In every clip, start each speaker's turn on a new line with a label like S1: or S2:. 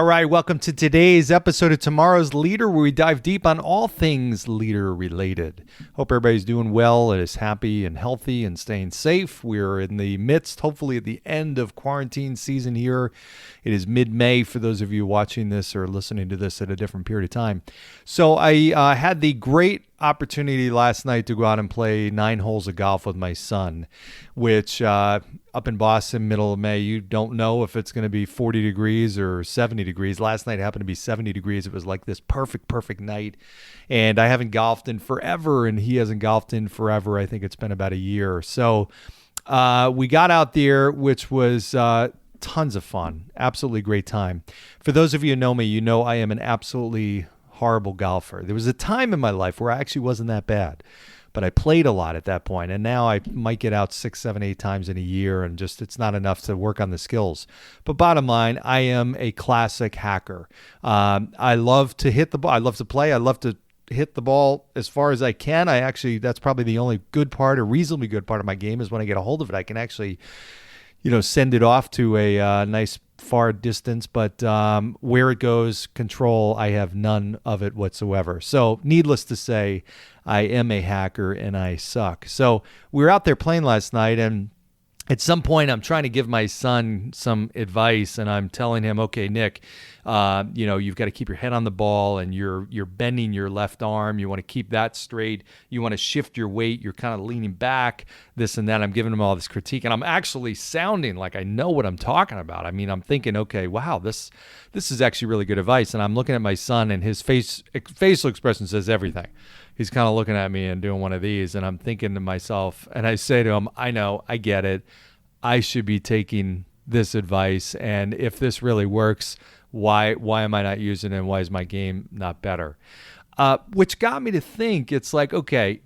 S1: All right, welcome to today's episode of Tomorrow's Leader, where we dive deep on all things leader related. Hope everybody's doing well and is happy and healthy and staying safe. We're in the midst, hopefully at the end of quarantine season here. It is mid-May for those of you watching this or listening to this at a different period of time. So I had the great opportunity last night to go out and play 9 holes of golf with my son, which up in Boston, middle of May, you don't know if it's going to be 40 degrees or 70 degrees. Last night happened to be 70 degrees. It was like this perfect night. And I haven't golfed in forever, and he hasn't golfed in forever. I think it's been about a year. So we got out there, which was tons of fun. Absolutely great time. For those of you who know me, you know I am an absolutely horrible golfer. There was a time in my life where I actually wasn't that bad, but I played a lot at that point, and now I might get out 6, 7, 8 times in a year, and just it's not enough to work on the skills. But bottom line, I am a classic hacker. I love to hit the ball. I love to play. I love to hit the ball as far as I can. That's probably the only good part, or reasonably good part of my game, is when I get a hold of it. I can actually, send it off to a nice far distance, but where it goes, control, I have none of it whatsoever. So needless to say, I am a hacker and I suck. So we were out there playing last night, and at some point I'm trying to give my son some advice, and I'm telling him, okay, Nick, you've got to keep your head on the ball, and you're bending your left arm. You want to keep that straight. You want to shift your weight. You're kind of leaning back, this and that. I'm giving him all this critique, and I'm actually sounding like I know what I'm talking about. I mean, I'm thinking, okay, wow, this is actually really good advice. And I'm looking at my son, and his facial expression says everything. He's kind of looking at me and doing one of these, and I'm thinking to myself, and I say to him, I know, I get it. I should be taking this advice, and if this really works, why am I not using it, and why is my game not better? Which got me to think, it's like, okay,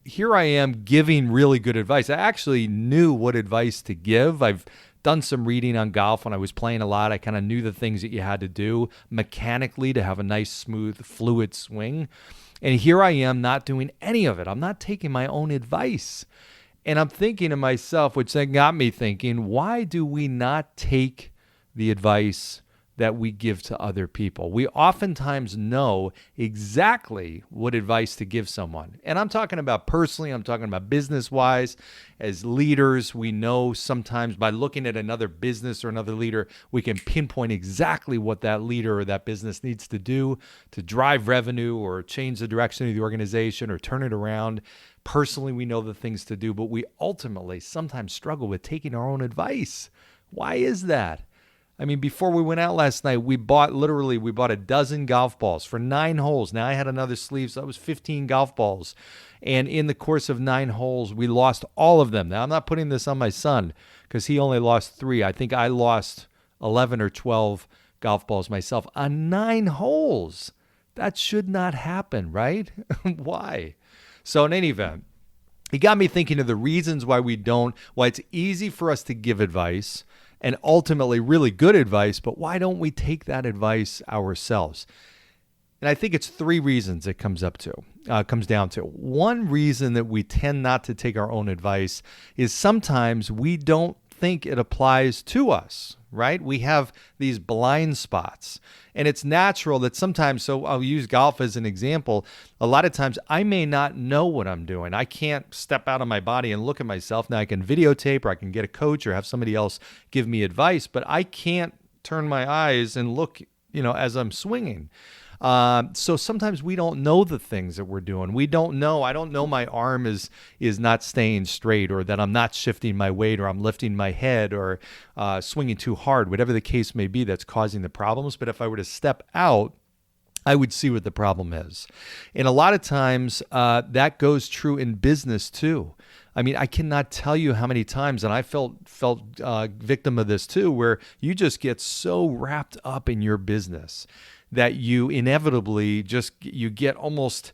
S1: here I am giving really good advice. I actually knew what advice to give. I've done some reading on golf when I was playing a lot. I kind of knew the things that you had to do mechanically to have a nice, smooth, fluid swing. And here I am not doing any of it. I'm not taking my own advice. And I'm thinking to myself, which then got me thinking, why do we not take the advice that we give to other people? We oftentimes know exactly what advice to give someone. And I'm talking about personally, I'm talking about business-wise. As leaders, we know sometimes by looking at another business or another leader, we can pinpoint exactly what that leader or that business needs to do to drive revenue or change the direction of the organization or turn it around. Personally, we know the things to do, but we ultimately sometimes struggle with taking our own advice. Why is that? I mean, before we went out last night, we bought a dozen golf balls for 9 holes. Now I had another sleeve, so that was 15 golf balls. And in the course of 9 holes, we lost all of them. Now, I'm not putting this on my son because he only lost 3. I think I lost 11 or 12 golf balls myself on 9 holes. That should not happen, right? Why? So in any event, he got me thinking of the reasons why it's easy for us to give advice, and ultimately really good advice, but why don't we take that advice ourselves? And I think it's 3 reasons it comes down to. One reason that we tend not to take our own advice is sometimes we don't think it applies to us, right? We have these blind spots, and it's natural that sometimes, so I'll use golf as an example. A lot of times I may not know what I'm doing. I can't step out of my body and look at myself. Now I can videotape, or I can get a coach or have somebody else give me advice, but I can't turn my eyes and look, as I'm swinging. So sometimes we don't know the things that we're doing. I don't know my arm is not staying straight, or that I'm not shifting my weight, or I'm lifting my head, or swinging too hard, whatever the case may be that's causing the problems. But if I were to step out, I would see what the problem is. And a lot of times that goes true in business too. I mean, I cannot tell you how many times, and I felt victim of this too, where you just get so wrapped up in your business that you inevitably you get almost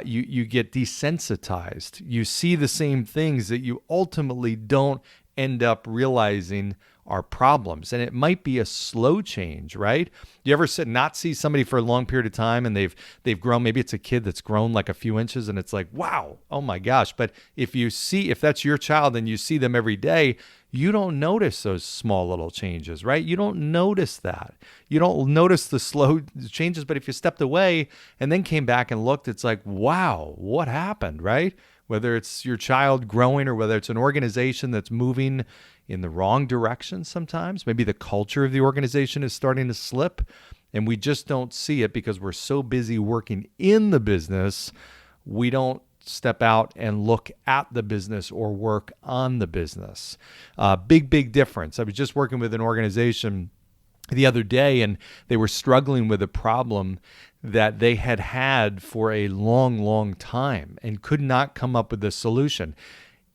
S1: you get desensitized. You see the same things that you ultimately don't end up realizing are problems. And it might be a slow change, right? You ever not see somebody for a long period of time and they've grown? Maybe it's a kid that's grown like a few inches and it's like, wow, oh my gosh. But if that's your child and you see them every day, you don't notice those small little changes, right? You don't notice that. You don't notice the slow changes, but if you stepped away and then came back and looked, it's like, wow, what happened, right? Whether it's your child growing or whether it's an organization that's moving in the wrong direction sometimes. Maybe the culture of the organization is starting to slip and we just don't see it because we're so busy working in the business, we don't step out and look at the business or work on the business. Big difference. I was just working with an organization the other day and they were struggling with a problem that they had for a long time and could not come up with a solution.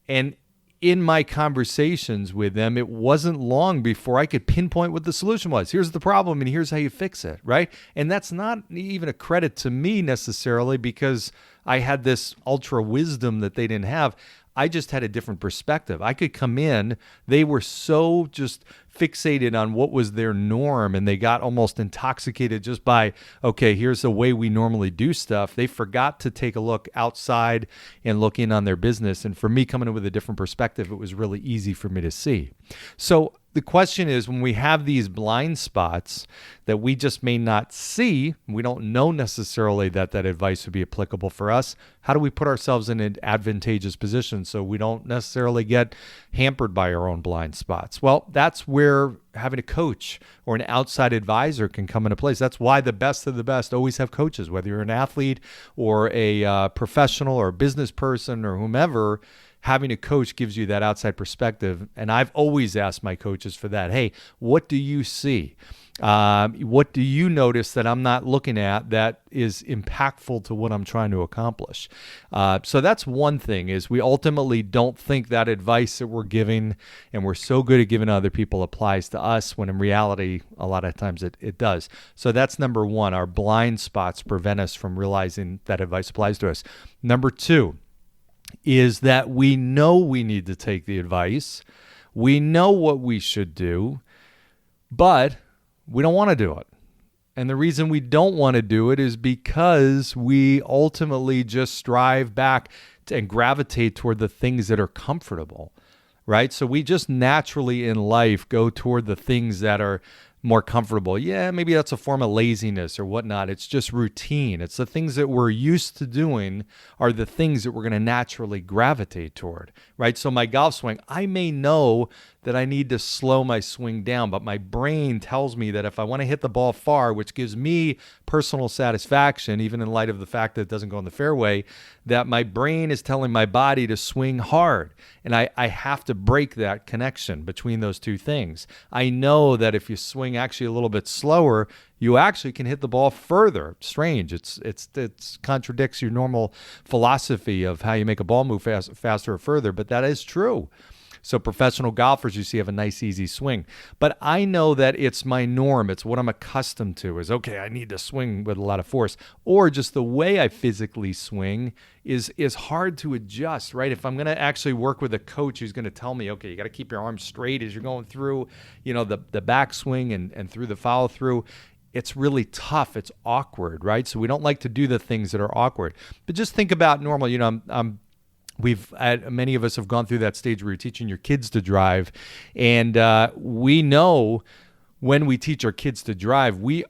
S1: And in my conversations with them, it wasn't long before I could pinpoint what the solution was. Here's the problem and here's how you fix it, right? And that's not even a credit to me necessarily because I had this ultra wisdom that they didn't have. I just had a different perspective. I could come in, they were so just fixated on what was their norm and they got almost intoxicated just by, okay, here's the way we normally do stuff. They forgot to take a look outside and look in on their business. And for me, coming in with a different perspective, it was really easy for me to see. So the question is, when we have these blind spots that we just may not see, we don't know necessarily that advice would be applicable for us, how do we put ourselves in an advantageous position so we don't necessarily get hampered by our own blind spots? Well, that's where having a coach or an outside advisor can come into place. That's why the best of the best always have coaches, whether you're an athlete or a professional or a business person or whomever. Having a coach gives you that outside perspective. And I've always asked my coaches for that. Hey, what do you see? What do you notice that I'm not looking at that is impactful to what I'm trying to accomplish? So that's one thing, is we ultimately don't think that advice that we're giving and we're so good at giving other people applies to us, when in reality, a lot of times it does. So that's number one. Our blind spots prevent us from realizing that advice applies to us. Number two is that we know we need to take the advice. We know what we should do, but we don't want to do it. And the reason we don't want to do it is because we ultimately just strive back and gravitate toward the things that are comfortable, right? So we just naturally in life go toward the things that are more comfortable. Yeah, maybe that's a form of laziness or whatnot. It's just routine. It's the things that we're used to doing are the things that we're going to naturally gravitate toward, right? So my golf swing, I may know that I need to slow my swing down, but my brain tells me that if I want to hit the ball far, which gives me personal satisfaction, even in light of the fact that it doesn't go in the fairway, that my brain is telling my body to swing hard. And I have to break that connection between those two things. I know that if you swing actually a little bit slower, you actually can hit the ball further. Strange. It contradicts your normal philosophy of how you make a ball move faster or further, but that is true. So professional golfers, you see, have a nice, easy swing. But I know that it's my norm. It's what I'm accustomed to is, okay, I need to swing with a lot of force. Or just the way I physically swing is hard to adjust, right? If I'm going to actually work with a coach who's going to tell me, okay, you got to keep your arms straight as you're going through, the backswing and through the follow through, it's really tough. It's awkward, right? So we don't like to do the things that are awkward. But just think about normal, many of us have gone through that stage where you're teaching your kids to drive, and we know when we teach our kids to drive, we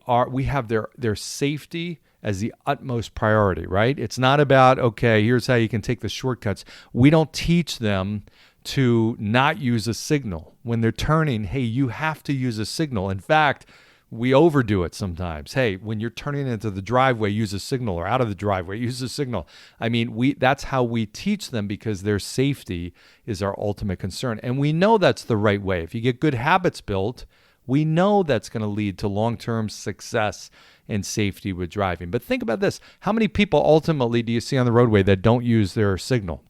S1: have their safety as the utmost priority, right? It's not about, okay, here's how you can take the shortcuts. We don't teach them to not use a signal. When they're turning, hey, you have to use a signal. In fact, we overdo it sometimes. Hey, when you're turning into the driveway, use a signal, or out of the driveway, use a signal. I mean, that's how we teach them, because their safety is our ultimate concern. And we know that's the right way. If you get good habits built, we know that's going to lead to long-term success and safety with driving. But think about this. How many people ultimately do you see on the roadway that don't use their signal?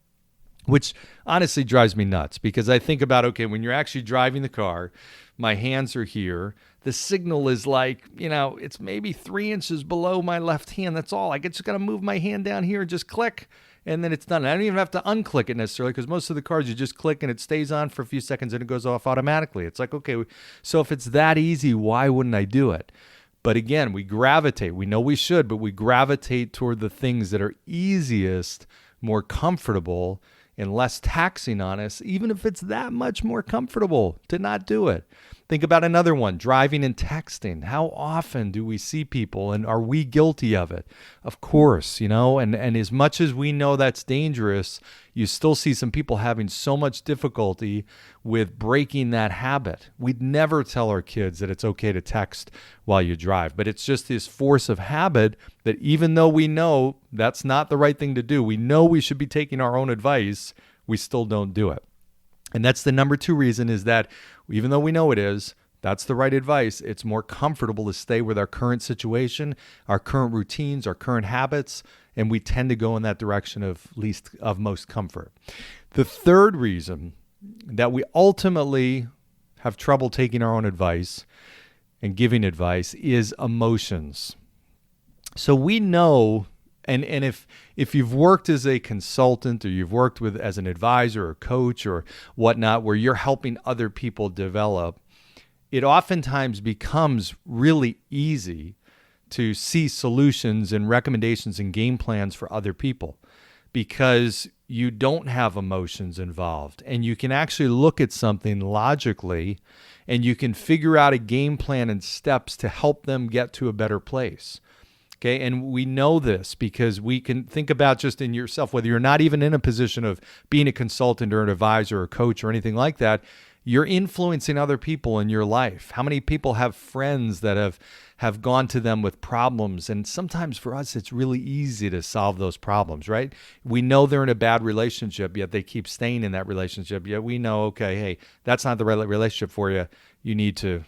S1: Which honestly drives me nuts, because I think about, okay, when you're actually driving the car, my hands are here. The signal is like, it's maybe 3 inches below my left hand. That's all. I just got to move my hand down here and just click, and then it's done. I don't even have to unclick it necessarily, because most of the cars you just click and it stays on for a few seconds and it goes off automatically. It's like, okay, so if it's that easy, why wouldn't I do it? But again, we gravitate. We know we should, but we gravitate toward the things that are easiest, more comfortable, and less taxing on us, even if it's that much more comfortable to not do it. Think about another one, driving and texting. How often do we see people, and are we guilty of it? Of course, and as much as we know that's dangerous, you still see some people having so much difficulty with breaking that habit. We'd never tell our kids that it's okay to text while you drive, but it's just this force of habit that even though we know that's not the right thing to do, we know we should be taking our own advice, we still don't do it. And that's the number 2 reason, is that even though we know that's the right advice, it's more comfortable to stay with our current situation, our current routines, our current habits, and we tend to go in that direction of most comfort. The third reason that we ultimately have trouble taking our own advice and giving advice is emotions. So we know, and if you've worked as a consultant, or you've worked as an advisor or coach or whatnot, where you're helping other people develop, it oftentimes becomes really easy to see solutions and recommendations and game plans for other people, because you don't have emotions involved, and you can actually look at something logically, and you can figure out a game plan and steps to help them get to a better place. Okay, and we know this because we can think about just in yourself, whether you're not even in a position of being a consultant or an advisor or coach or anything like that, you're influencing other people in your life. How many people have friends that have gone to them with problems? And sometimes for us, it's really easy to solve those problems, right? We know they're in a bad relationship, yet they keep staying in that relationship. Yet we know, okay, hey, that's not the right relationship for you. You need to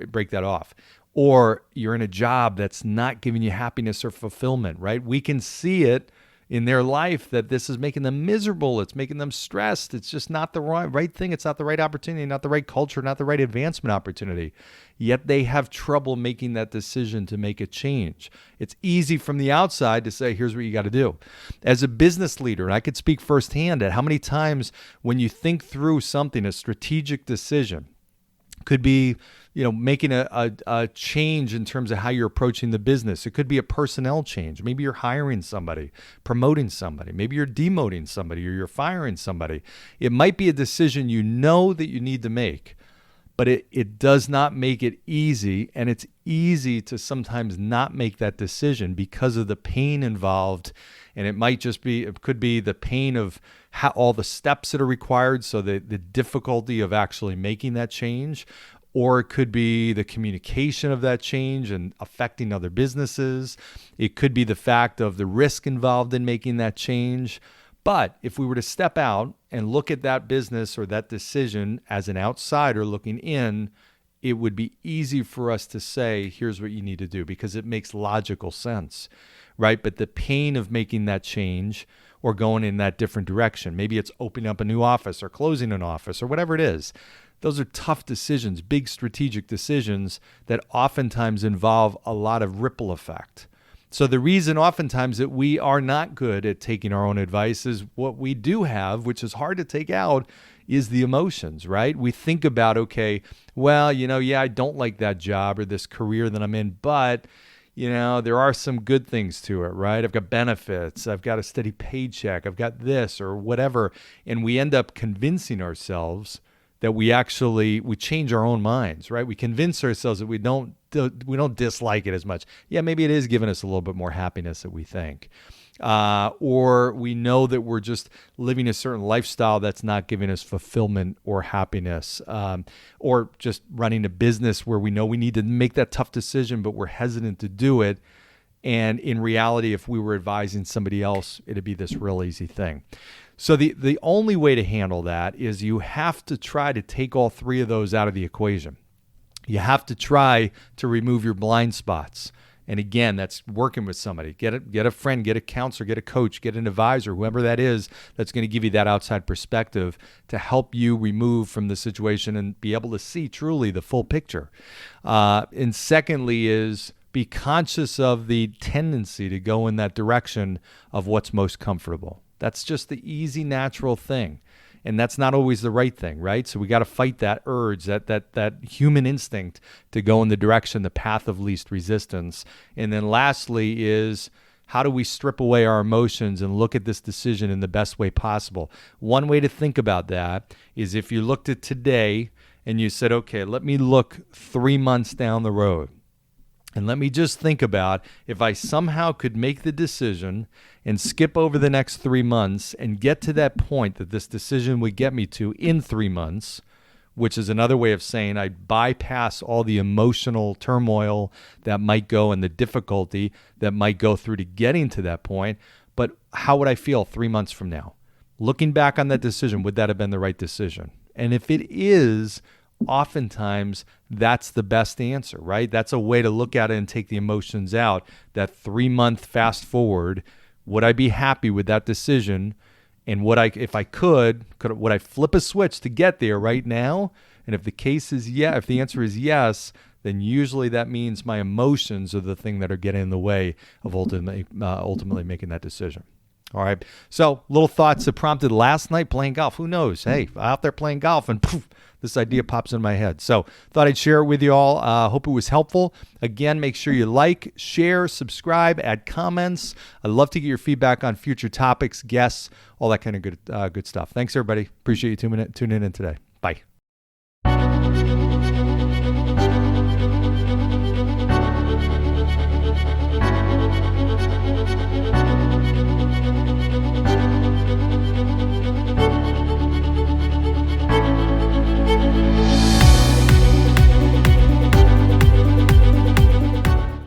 S1: break that off. Or you're in a job that's not giving you happiness or fulfillment, right? We can see it in their life that this is making them miserable. It's making them stressed. It's just not the right thing. It's not the right opportunity, not the right culture, not the right advancement opportunity. Yet they have trouble making that decision to make a change. It's easy from the outside to say, here's what you got to do. As a business leader, and I could speak firsthand at how many times when you think through something, a strategic decision, could be making a change in terms of how you're approaching the business. It could be a personnel change. Maybe you're hiring somebody, promoting somebody. Maybe you're demoting somebody, or you're firing somebody. It might be a decision you know that you need to make, but it does not make it easy. And it's easy to sometimes not make that decision because of the pain involved. And it could be the pain of all the steps that are required, so the difficulty of actually making that change. Or it could be the communication of that change and affecting other businesses. It could be the fact of the risk involved in making that change. But if we were to step out and look at that business or that decision as an outsider looking in, it would be easy for us to say, here's what you need to do, because it makes logical sense, right? But the pain of making that change or going in that different direction, maybe it's opening up a new office or closing an office or whatever it is. Those are tough decisions, big strategic decisions that oftentimes involve a lot of ripple effect. So the reason oftentimes that we are not good at taking our own advice is what we do have, which is hard to take out, is the emotions, right? We think about, okay, well, I don't like that job or this career that I'm in, but there are some good things to it, right? I've got benefits. I've got a steady paycheck. I've got this or whatever. And we end up convincing ourselves that we change our own minds, right? We convince ourselves that we don't dislike it as much. Yeah, maybe it is giving us a little bit more happiness than we think. Or we know that we're just living a certain lifestyle that's not giving us fulfillment or happiness, or just running a business where we know we need to make that tough decision, but we're hesitant to do it. And in reality, if we were advising somebody else, it'd be this real easy thing. So the only way to handle that is you have to try to take all three of those out of the equation. You have to try to remove your blind spots. And again, that's working with somebody. Get a friend, get a counselor, get a coach, get an advisor, whoever that is, that's going to give you that outside perspective to help you remove from the situation and be able to see truly the full picture. And secondly is be conscious of the tendency to go in that direction of what's most comfortable. That's just the easy, natural thing. And that's not always the right thing, right? So we got to fight that urge, that human instinct to go in the path of least resistance. And then lastly is How do we strip away our emotions and look at this decision in the best way possible? One way to think about that is if you looked at today and you said, okay, let me look 3 months down the road. And let me just think about if I somehow could make the decision and skip over the next 3 months and get to that point that this decision would get me to in 3 months, which is another way of saying I bypass all the emotional turmoil that might go and the difficulty that might go through to getting to that point. But how would I feel 3 months from now? Looking back on that decision, would that have been the right decision? And if it is, oftentimes that's the best answer, right? That's a way to look at it and take the emotions out. That 3 month fast forward, would I be happy with that decision? And would I, if I would I flip a switch to get there right now? And if the case is if the answer is yes, then usually that means my emotions are the thing that are getting in the way of ultimately making that decision. All right. So little thoughts that prompted last night playing golf. Who knows? Hey, out there playing golf and poof, this idea pops in my head. So thought I'd share it with you all. Hope it was helpful. Again, make sure you like, share, subscribe, add comments. I'd love to get your feedback on future topics, guests, all that kind of good stuff. Thanks, everybody. Appreciate you tuning in today. Bye.